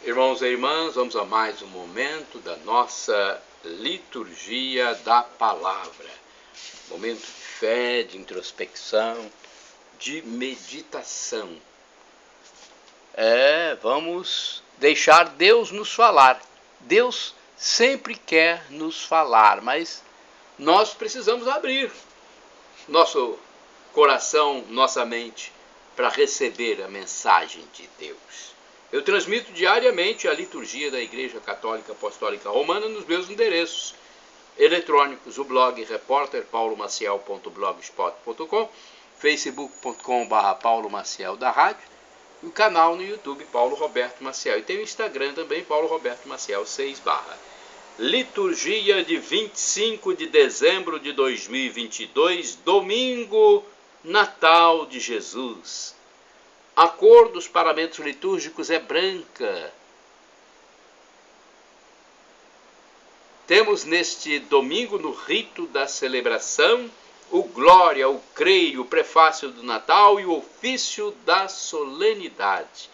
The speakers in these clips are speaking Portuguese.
Irmãos e irmãs, vamos a mais um momento da nossa liturgia da palavra. Momento de fé, de introspecção, de meditação. Vamos deixar Deus nos falar. Deus sempre quer nos falar, mas nós precisamos abrir nosso coração, nossa mente, para receber a mensagem de Deus. Eu transmito diariamente a liturgia da Igreja Católica Apostólica Romana nos meus endereços eletrônicos, o blog repórterpaulomaciel.blogspot.com, facebook.com/Paulo Maciel da Rádio, e o canal no YouTube Paulo Roberto Maciel. E tem o Instagram também, Paulo Roberto Maciel 6/. Liturgia de 25 de dezembro de 2022, domingo, Natal de Jesus. A cor dos paramentos litúrgicos é branca. Temos neste domingo, no rito da celebração, o Glória, o Creio, o prefácio do Natal e o ofício da solenidade.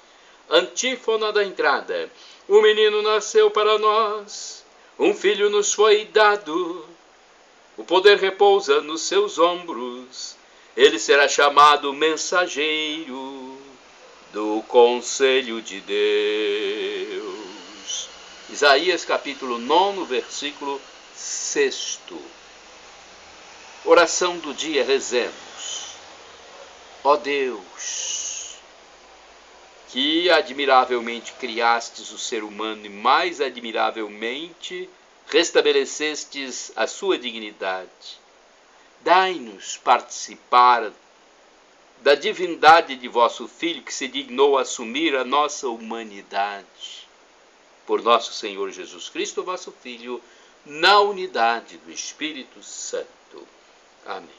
Antífona da entrada. O menino nasceu para nós, um filho nos foi dado, o poder repousa nos seus ombros, ele será chamado mensageiro do Conselho de Deus. Isaías capítulo 9, versículo 6. Oração do dia, rezemos. Ó Deus, que admiravelmente criastes o ser humano e mais admiravelmente restabelecestes a sua dignidade, dai-nos participar da divindade de vosso Filho, que se dignou assumir a nossa humanidade. Por nosso Senhor Jesus Cristo, vosso Filho, na unidade do Espírito Santo. Amém.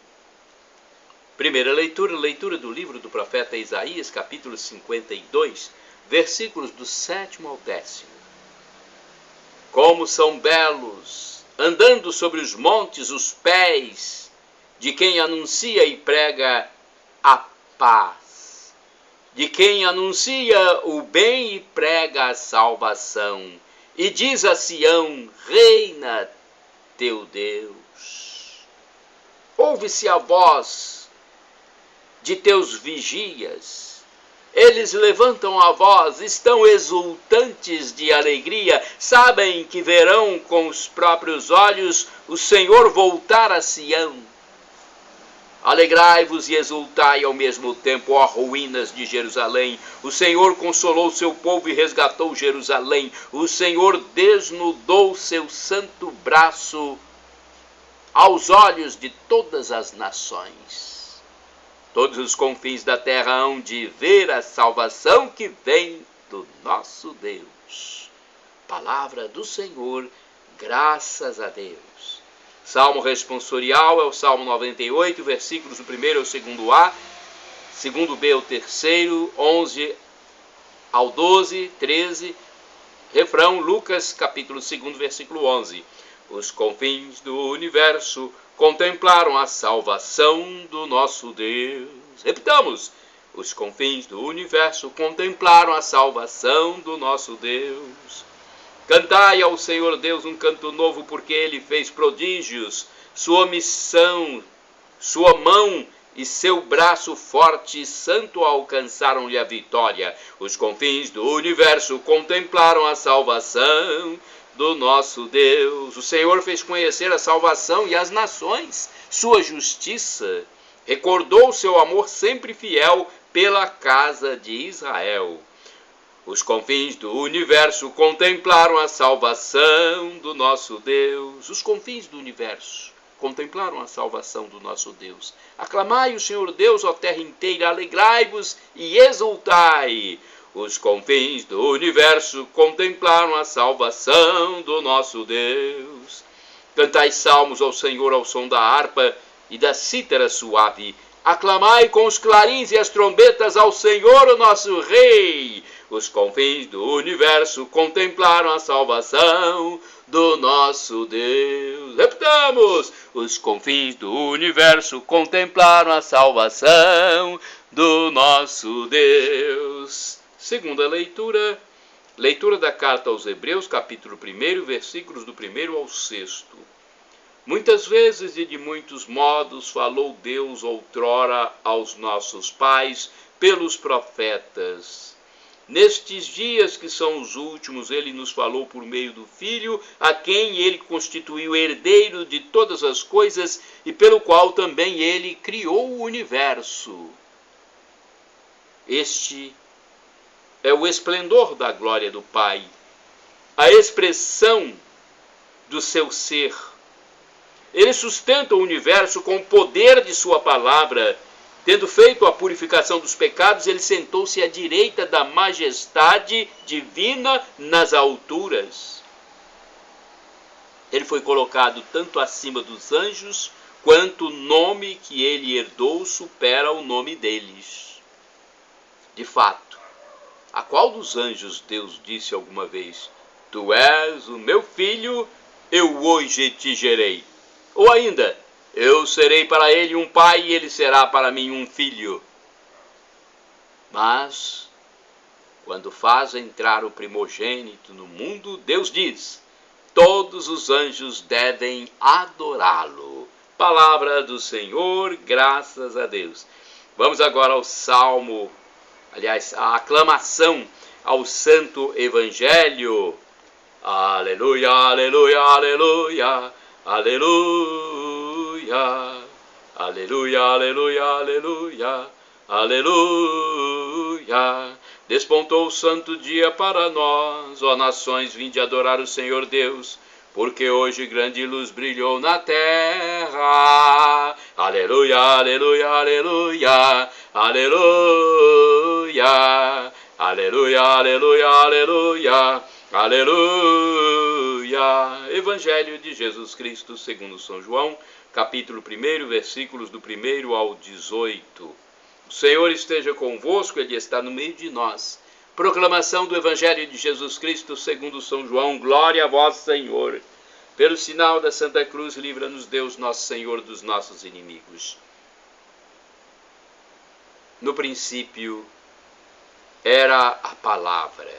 Primeira leitura, leitura do livro do profeta Isaías, capítulo 52, versículos do 7º ao 10º. Como são belos, andando sobre os montes, os pés de quem anuncia e prega a paz, de quem anuncia o bem e prega a salvação, e diz a Sião: reina teu Deus. Ouve-se a voz de teus vigias, eles levantam a voz, estão exultantes de alegria, sabem que verão com os próprios olhos o Senhor voltar a Sião. Alegrai-vos e exultai ao mesmo tempo, ó ruínas de Jerusalém. O Senhor consolou seu povo e resgatou Jerusalém. O Senhor desnudou seu santo braço aos olhos de todas as nações. Todos os confins da terra hão de ver a salvação que vem do nosso Deus. Palavra do Senhor, graças a Deus. Salmo responsorial é o Salmo 98, versículos do 1º ao 2º A, 2º-B ao 3º, 11 ao 12, 13, refrão, Lucas capítulo 2, versículo 11. Os confins do universo contemplaram a salvação do nosso Deus. Repitamos. Os confins do universo contemplaram a salvação do nosso Deus. Cantai ao Senhor Deus um canto novo, porque Ele fez prodígios. Sua missão, sua mão e seu braço forte e santo alcançaram-lhe a vitória. Os confins do universo contemplaram a salvação do nosso Deus. O Senhor fez conhecer a salvação e as nações sua justiça. Recordou seu amor sempre fiel pela casa de Israel. Os confins do universo contemplaram a salvação do nosso Deus. Os confins do universo contemplaram a salvação do nosso Deus. Aclamai o Senhor Deus, ó terra inteira, alegrai-vos e exultai. Os confins do universo contemplaram a salvação do nosso Deus. Cantai salmos ao Senhor ao som da harpa e da cítara suave. Aclamai com os clarins e as trombetas ao Senhor, o nosso Rei. Os confins do universo contemplaram a salvação do nosso Deus. Repitamos. Os confins do universo contemplaram a salvação do nosso Deus. Segunda leitura, Leitura da carta aos Hebreus, capítulo 1, versículos do 1 ao 6. Muitas vezes e de muitos modos falou Deus outrora aos nossos pais pelos profetas. Nestes dias que são os últimos, ele nos falou por meio do Filho, a quem ele constituiu herdeiro de todas as coisas e pelo qual também ele criou o universo. Este é o esplendor da glória do Pai, a expressão do seu ser. Ele sustenta o universo com o poder de sua palavra. Tendo feito a purificação dos pecados, ele sentou-se à direita da majestade divina nas alturas. Ele foi colocado tanto acima dos anjos, quanto o nome que ele herdou supera o nome deles. De fato, a qual dos anjos Deus disse alguma vez: Tu és o meu filho, eu hoje te gerei? Ou ainda, eu serei para ele um pai e ele será para mim um filho. Mas, quando faz entrar o primogênito no mundo, Deus diz: todos os anjos devem adorá-lo. Palavra do Senhor, graças a Deus. Vamos agora ao salmo, aliás, a aclamação ao Santo Evangelho. Aleluia, aleluia, aleluia, aleluia. Aleluia, aleluia, aleluia, aleluia. Despontou o santo dia para nós, ó nações, vinde adorar o Senhor Deus, porque hoje grande luz brilhou na terra. Aleluia, aleluia, aleluia, aleluia. Aleluia, aleluia, aleluia, aleluia. Evangelho de Jesus Cristo segundo São João, capítulo 1, versículos do 1 ao 18. O Senhor esteja convosco, Ele está no meio de nós. Proclamação do Evangelho de Jesus Cristo segundo São João. Glória a vós, Senhor. Pelo sinal da Santa Cruz, livra-nos Deus, nosso Senhor, dos nossos inimigos. No princípio era a palavra,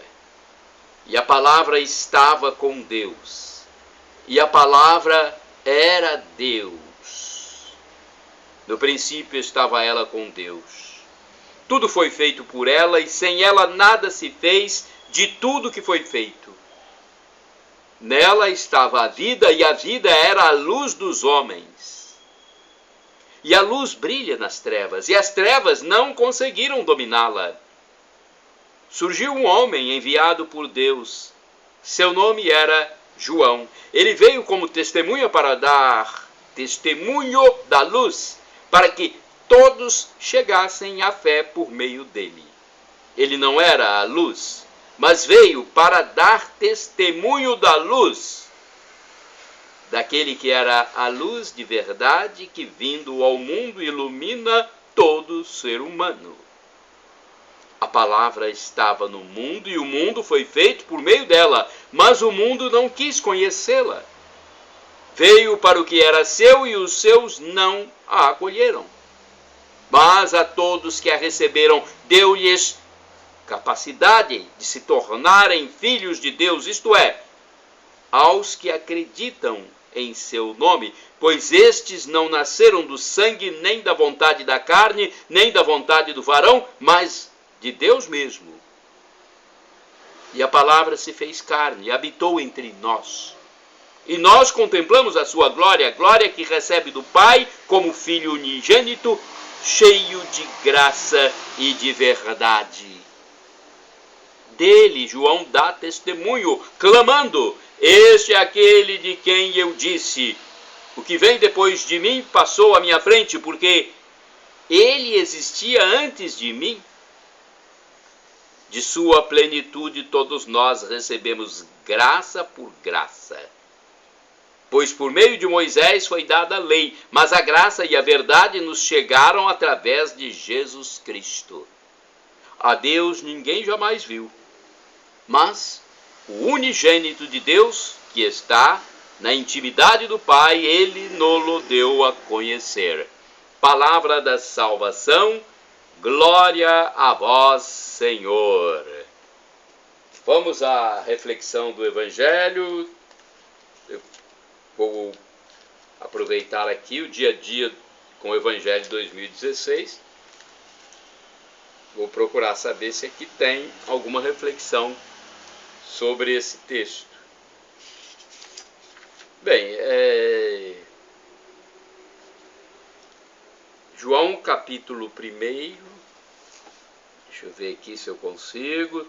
e a palavra estava com Deus, e a palavra era Deus. No princípio estava ela com Deus. Tudo foi feito por ela, e sem ela nada se fez de tudo que foi feito. Nela estava a vida, e a vida era a luz dos homens. E a luz brilha nas trevas, e as trevas não conseguiram dominá-la. Surgiu um homem enviado por Deus. Seu nome era João. Ele veio como testemunha para dar testemunho da luz, para que todos chegassem à fé por meio dele. Ele não era a luz, mas veio para dar testemunho da luz, daquele que era a luz de verdade, que vindo ao mundo ilumina todo ser humano. A palavra estava no mundo, e o mundo foi feito por meio dela, mas o mundo não quis conhecê-la. Veio para o que era seu, e os seus não a acolheram. Mas a todos que a receberam, deu-lhes capacidade de se tornarem filhos de Deus, isto é, aos que acreditam em seu nome, pois estes não nasceram do sangue, nem da vontade da carne, nem da vontade do varão, mas de Deus mesmo. E a palavra se fez carne e habitou entre nós. E nós contemplamos a sua glória, a glória que recebe do Pai como Filho unigênito, cheio de graça e de verdade. Dele, João dá testemunho, clamando: este é aquele de quem eu disse: o que vem depois de mim passou à minha frente, porque ele existia antes de mim. De sua plenitude todos nós recebemos graça por graça. Pois por meio de Moisés foi dada a lei, mas a graça e a verdade nos chegaram através de Jesus Cristo. A Deus ninguém jamais viu, mas o unigênito de Deus, que está na intimidade do Pai, ele nos deu a conhecer. Palavra da salvação, glória a vós, Senhor. Vamos à reflexão do Evangelho. Eu vou aproveitar aqui o dia a dia com o Evangelho de 2016. Vou procurar saber se aqui tem alguma reflexão sobre esse texto. Bem, João capítulo 1. Deixa eu ver aqui se eu consigo.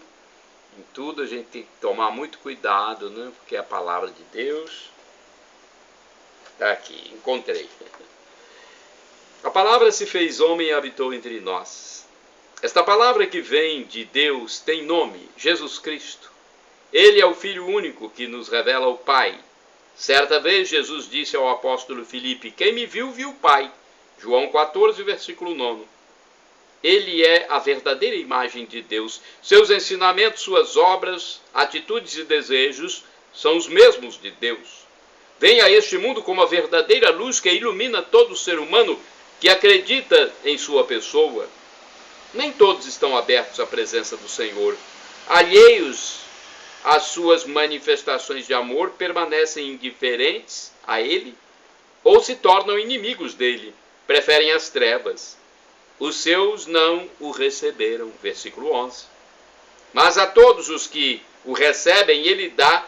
Em tudo a gente tem que tomar muito cuidado, né? Porque é a palavra de Deus. Está aqui, encontrei. A palavra se fez homem e habitou entre nós. Esta palavra que vem de Deus tem nome, Jesus Cristo. Ele é o Filho único que nos revela o Pai. Certa vez Jesus disse ao apóstolo Filipe: quem me viu, viu o Pai. João 14, versículo 9. Ele é a verdadeira imagem de Deus. Seus ensinamentos, suas obras, atitudes e desejos são os mesmos de Deus. Vem a este mundo como a verdadeira luz que ilumina todo ser humano que acredita em sua pessoa. Nem todos estão abertos à presença do Senhor. Alheios às suas manifestações de amor, permanecem indiferentes a Ele ou se tornam inimigos dele, preferem as trevas. Os seus não o receberam, versículo 11. Mas a todos os que o recebem, ele dá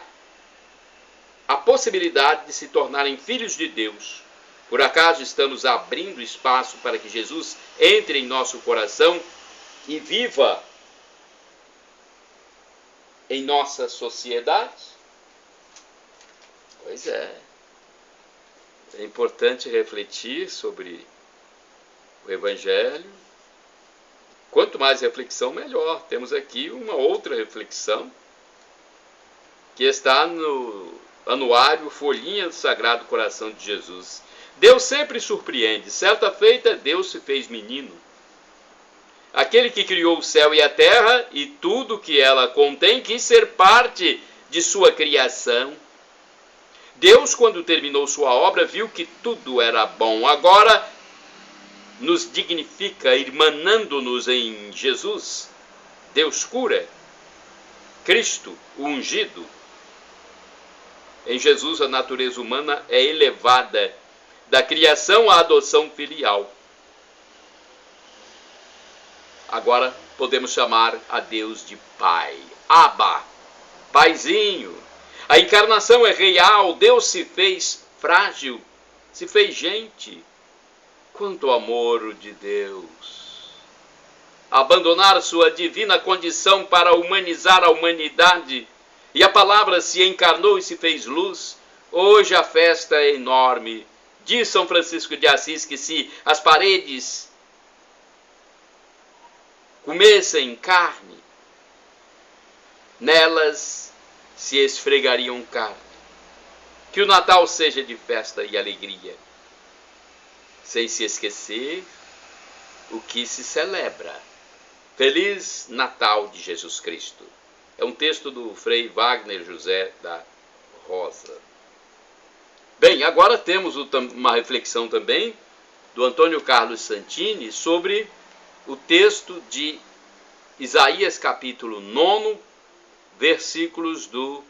a possibilidade de se tornarem filhos de Deus. Por acaso estamos abrindo espaço para que Jesus entre em nosso coração e viva em nossa sociedade? Pois é. É importante refletir sobre o Evangelho. Quanto mais reflexão, melhor. Temos aqui uma outra reflexão que está no anuário Folhinha do Sagrado Coração de Jesus. Deus sempre surpreende. Certa feita, Deus se fez menino. Aquele que criou o céu e a terra e tudo que ela contém quis ser parte de sua criação. Deus, quando terminou sua obra, viu que tudo era bom. Agora nos dignifica, irmanando-nos em Jesus. Deus cura. Cristo, o ungido. Em Jesus, a natureza humana é elevada da criação à adoção filial. Agora podemos chamar a Deus de Pai. Abba, Paizinho. A encarnação é real. Deus se fez frágil, se fez gente. Quanto amor de Deus! Abandonar sua divina condição para humanizar a humanidade. E a palavra se encarnou e se fez luz. Hoje a festa é enorme. Diz São Francisco de Assis que se as paredes comessem carne, nelas se esfregariam carne. Que o Natal seja de festa e alegria, sem se esquecer o que se celebra. Feliz Natal de Jesus Cristo. É um texto do Frei Wagner José da Rosa. Bem, agora temos uma reflexão também do Antônio Carlos Santini sobre o texto de Isaías capítulo 9, versículos do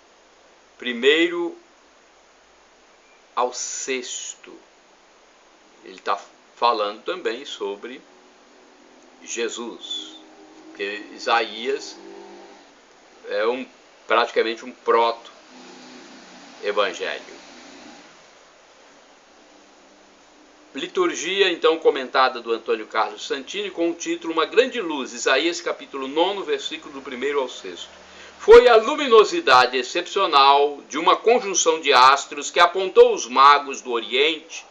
1 ao 6. Ele está falando também sobre Jesus, porque Isaías é praticamente um proto-evangelho. Liturgia, então, comentada do Antônio Carlos Santini com o título Uma Grande Luz, Isaías capítulo 9, versículo do 1 ao 6. Foi a luminosidade excepcional de uma conjunção de astros que apontou aos magos do Oriente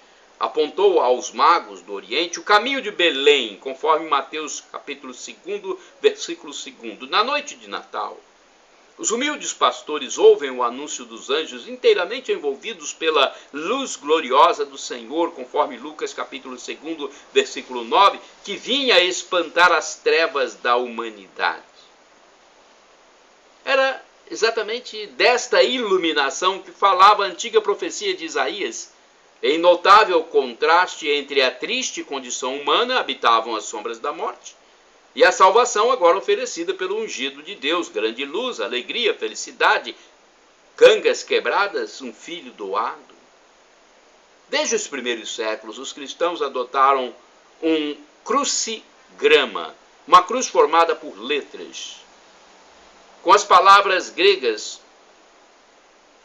o caminho de Belém, conforme Mateus capítulo 2, versículo 2. Na noite de Natal, os humildes pastores ouvem o anúncio dos anjos inteiramente envolvidos pela luz gloriosa do Senhor, conforme Lucas capítulo 2, versículo 9, que vinha espantar as trevas da humanidade. Era exatamente desta iluminação que falava a antiga profecia de Isaías. Em notável contraste entre a triste condição humana, habitavam as sombras da morte, E a salvação agora oferecida pelo ungido de Deus, grande luz, alegria, felicidade, cangas quebradas, um filho doado. Desde os primeiros séculos, os cristãos adotaram um crucigrama, uma cruz formada por letras, com as palavras gregas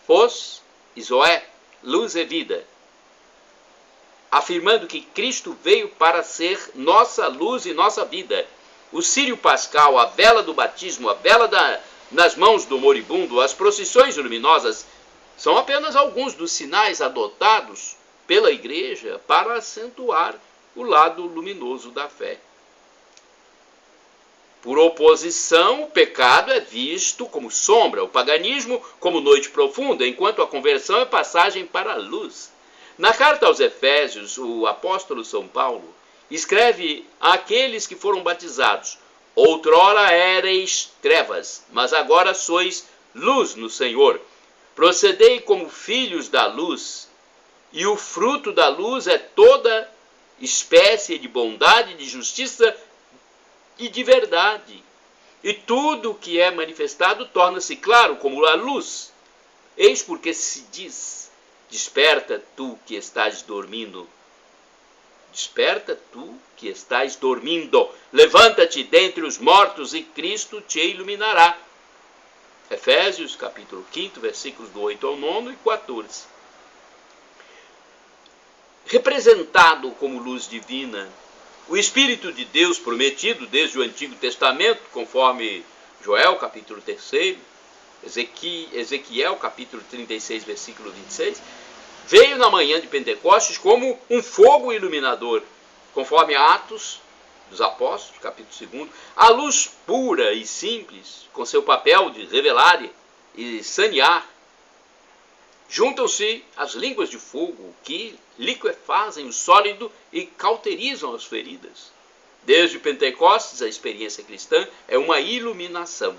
phos e zoé, luz e vida, afirmando que Cristo veio para ser nossa luz e nossa vida. O círio pascal, a vela do batismo, a vela nas mãos do moribundo, as procissões luminosas, são apenas alguns dos sinais adotados pela igreja para acentuar o lado luminoso da fé. Por oposição, o pecado é visto como sombra, o paganismo como noite profunda, enquanto a conversão é passagem para a luz. Na carta aos Efésios, o apóstolo São Paulo escreve àqueles que foram batizados: outrora éreis trevas, mas agora sois luz no Senhor. Procedei como filhos da luz, e o fruto da luz é toda espécie de bondade, de justiça e de verdade. E tudo o que é manifestado torna-se claro como a luz. Eis porque se diz: desperta tu que estás dormindo. Desperta tu que estás dormindo. Levanta-te dentre os mortos e Cristo te iluminará. Efésios capítulo 5, versículos do 8 ao 9 e 14. Representado como luz divina, o Espírito de Deus prometido desde o Antigo Testamento, conforme Joel capítulo 3, Ezequiel capítulo 36, versículo 26, veio na manhã de Pentecostes como um fogo iluminador, conforme Atos dos Apóstolos, capítulo 2, a luz pura e simples, com seu papel de revelar e sanear. Juntam-se as línguas de fogo que liquefazem o sólido e cauterizam as feridas. Desde Pentecostes, a experiência cristã é uma iluminação.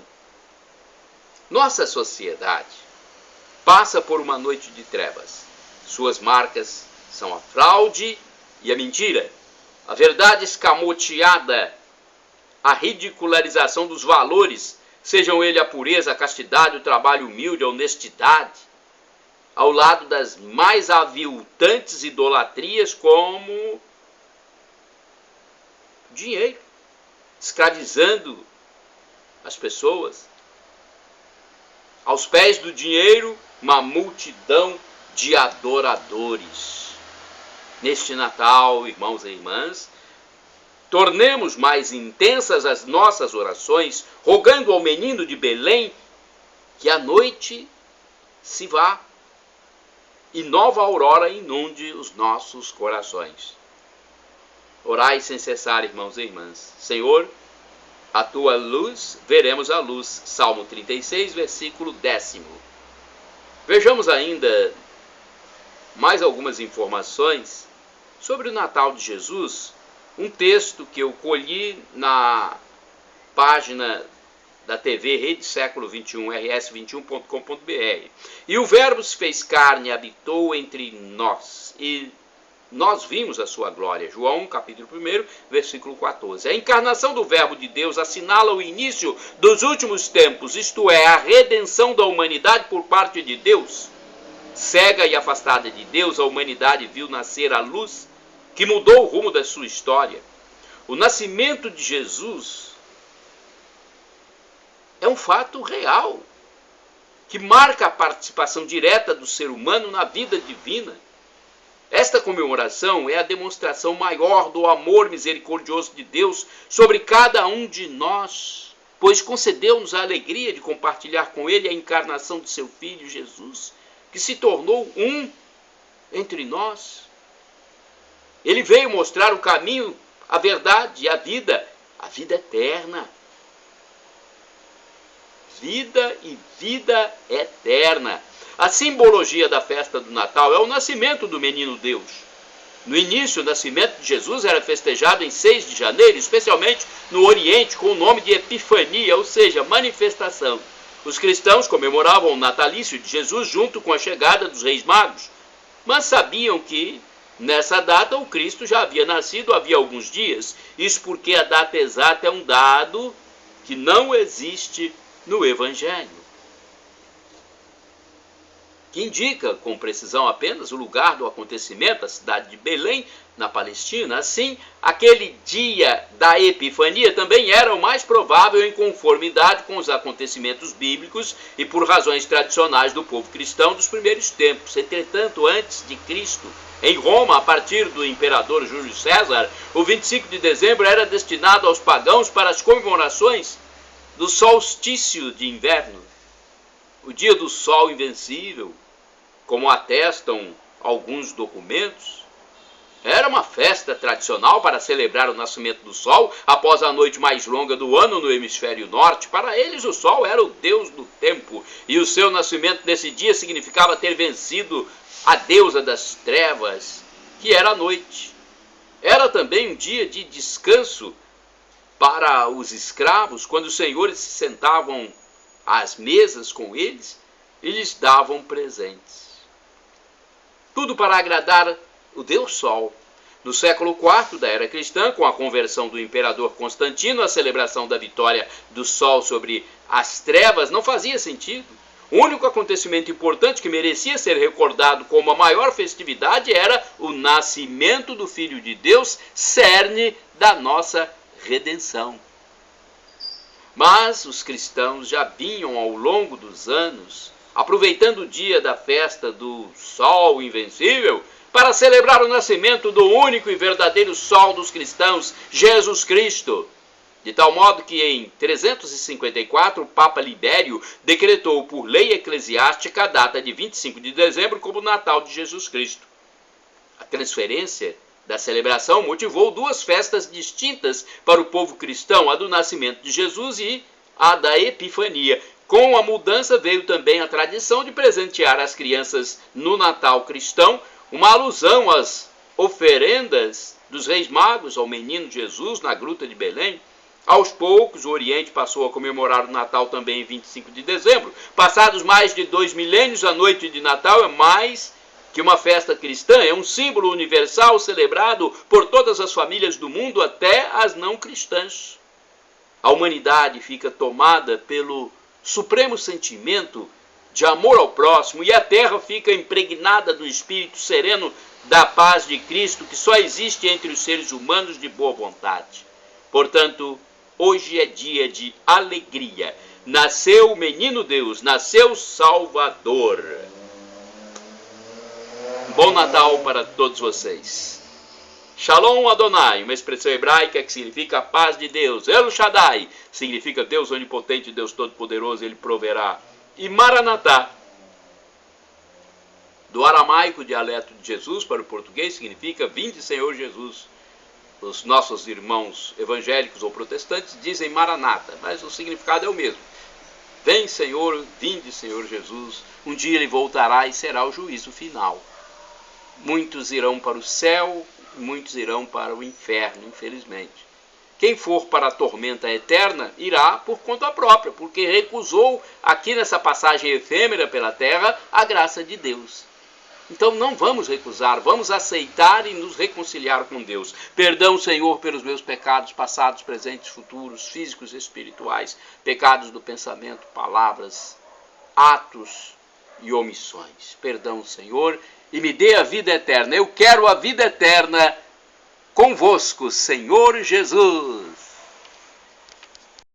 Nossa sociedade passa por uma noite de trevas. Suas marcas são a fraude e a mentira, a verdade escamoteada, a ridicularização dos valores, sejam eles a pureza, a castidade, o trabalho humilde, a honestidade, ao lado das mais aviltantes idolatrias como dinheiro, escravizando as pessoas. Aos pés do dinheiro, uma multidão de adoradores. Neste Natal, irmãos e irmãs, tornemos mais intensas as nossas orações, rogando ao menino de Belém que a noite se vá e nova aurora inunde os nossos corações. Orai sem cessar, irmãos e irmãs. Senhor, a tua luz, veremos a luz. Salmo 36, versículo 10. Vejamos ainda mais algumas informações sobre o Natal de Jesus. Um texto que eu colhi na página da TV Rede Século 21, rs21.com.br. E o Verbo se fez carne e habitou entre nós, e nós vimos a sua glória. João, capítulo 1, versículo 14. A encarnação do Verbo de Deus assinala o início dos últimos tempos, isto é, a redenção da humanidade por parte de Deus. Cega e afastada de Deus, a humanidade viu nascer a luz que mudou o rumo da sua história. O nascimento de Jesus é um fato real, que marca a participação direta do ser humano na vida divina. Esta comemoração é a demonstração maior do amor misericordioso de Deus sobre cada um de nós, pois concedeu-nos a alegria de compartilhar com Ele a encarnação de seu Filho Jesus, que se tornou um entre nós. Ele veio mostrar o caminho, a verdade e a vida eterna. Vida e vida eterna. A simbologia da festa do Natal é o nascimento do menino Deus. No início, o nascimento de Jesus era festejado em 6 de janeiro, especialmente no Oriente, com o nome de Epifania, ou seja, manifestação. Os cristãos comemoravam o natalício de Jesus junto com a chegada dos reis magos, mas sabiam que Nessa data, o Cristo já havia nascido havia alguns dias. Isso porque a data exata é um dado que não existe no Evangelho, que indica com precisão apenas o lugar do acontecimento, a cidade de Belém, na Palestina. Assim, aquele dia da Epifania também era o mais provável em conformidade com os acontecimentos bíblicos e por razões tradicionais do povo cristão dos primeiros tempos. Entretanto, antes de Cristo, em Roma, a partir do imperador Júlio César, o 25 de dezembro era destinado aos pagãos para as comemorações do solstício de inverno, o dia do sol invencível, como atestam alguns documentos. Era uma festa tradicional para celebrar o nascimento do sol após a noite mais longa do ano no hemisfério norte. Para eles, o sol era o deus do tempo, e o seu nascimento nesse dia significava ter vencido a deusa das trevas, que era a noite. Era também um dia de descanso para os escravos, quando os senhores se sentavam às mesas com eles e lhes davam presentes. Tudo para agradar o Deus Sol. No século IV da era cristã, com a conversão do imperador Constantino, a celebração da vitória do Sol sobre as trevas não fazia sentido. O único acontecimento importante que merecia ser recordado como a maior festividade era o nascimento do Filho de Deus, cerne da nossa redenção. Mas os cristãos já vinham ao longo dos anos aproveitando o dia da festa do Sol Invencível para celebrar o nascimento do único e verdadeiro Sol dos cristãos, Jesus Cristo. De tal modo que em 354 o Papa Libério decretou por lei eclesiástica a data de 25 de dezembro como o Natal de Jesus Cristo. A transferência da celebração motivou duas festas distintas para o povo cristão, a do nascimento de Jesus e a da Epifania. Com a mudança veio também a tradição de presentear as crianças no Natal cristão, uma alusão às oferendas dos reis magos ao menino Jesus na gruta de Belém. Aos poucos, o Oriente passou a comemorar o Natal também em 25 de dezembro. Passados mais de 2 milênios, a noite de Natal é mais que uma festa cristã, é um símbolo universal celebrado por todas as famílias do mundo, até as não cristãs. A humanidade fica tomada pelo supremo sentimento de amor ao próximo e a terra fica impregnada do espírito sereno da paz de Cristo, que só existe entre os seres humanos de boa vontade. Portanto, hoje é dia de alegria. Nasceu o menino Deus, nasceu o Salvador. Bom Natal para todos vocês. Shalom Adonai, uma expressão hebraica que significa a paz de Deus. El Shaddai significa Deus onipotente, Deus todo-poderoso, Ele proverá. E Maranatá, do aramaico, dialeto de Jesus, para o português, significa vinde Senhor Jesus. Os nossos irmãos evangélicos ou protestantes dizem Maranata, mas o significado é o mesmo. Vem Senhor, vinde Senhor Jesus, um dia Ele voltará e será o juízo final. Muitos irão para o céu, muitos irão para o inferno, infelizmente. Quem for para a tormenta eterna irá por conta própria, porque recusou aqui nessa passagem efêmera pela terra a graça de Deus. Então não vamos recusar, vamos aceitar e nos reconciliar com Deus. Perdão, Senhor, pelos meus pecados passados, presentes, futuros, físicos e espirituais, pecados do pensamento, palavras, atos e omissões. Perdão, Senhor, e me dê a vida eterna. Eu quero a vida eterna convosco, Senhor Jesus.